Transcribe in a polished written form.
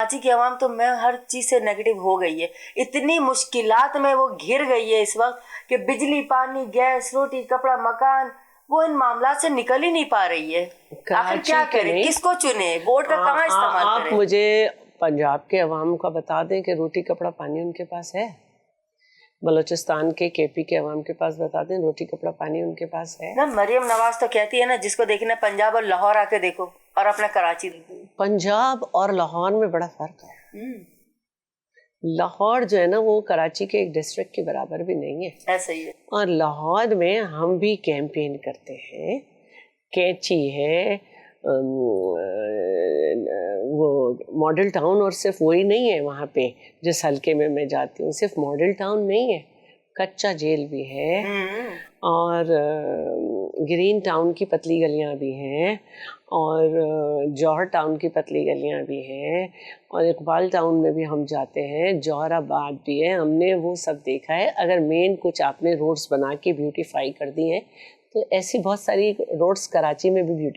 कराची की आवाम तो मैं हर चीज से नेगेटिव हो गई है, इतनी मुश्किलात में वो घिर गई है इस वक्त कि बिजली, पानी, गैस, रोटी, कपड़ा, मकान, वो इन मामला से निकल ही नहीं पा रही है। आखिर क्या करें, किसको चुने, वोट का कहाँ इस्तेमाल करें? आप मुझे पंजाब के अवाम का बता दें कि रोटी कपड़ा पानी उनके पास है। बलूचिस्तान के केपी के अवाम के पास बता दें रोटी कपड़ा पानी उनके पास है ना। मरियम नवाज तो कहती है ना, जिसको देखना पंजाब और लाहौर आके देखो और अपना कराची देखो। पंजाब और लाहौर में बड़ा फर्क है। लाहौर जो है ना वो कराची के एक डिस्ट्रिक्ट के बराबर भी नहीं है। ऐसा ही है। और लाहौर में हम भी कैंपेन करते हैं, कैंची है, वो मॉडल टाउन, और सिर्फ वही नहीं है वहाँ पे जिस हल्के में मैं जाती हूँ, सिर्फ मॉडल टाउन नहीं है, कच्चा जेल भी है और ग्रीन टाउन की पतली गलियाँ भी हैं और जौहर टाउन की पतली गलियाँ भी हैं और इकबाल टाउन में भी हम जाते हैं, जौहराबाद भी है, हमने वो सब देखा है। अगर मेन कुछ आपने रोड्स बना के ब्यूटीफाई कर दी हैं तो ऐसी बहुत सारी रोड्स कराची में भी ब्यूटीफाई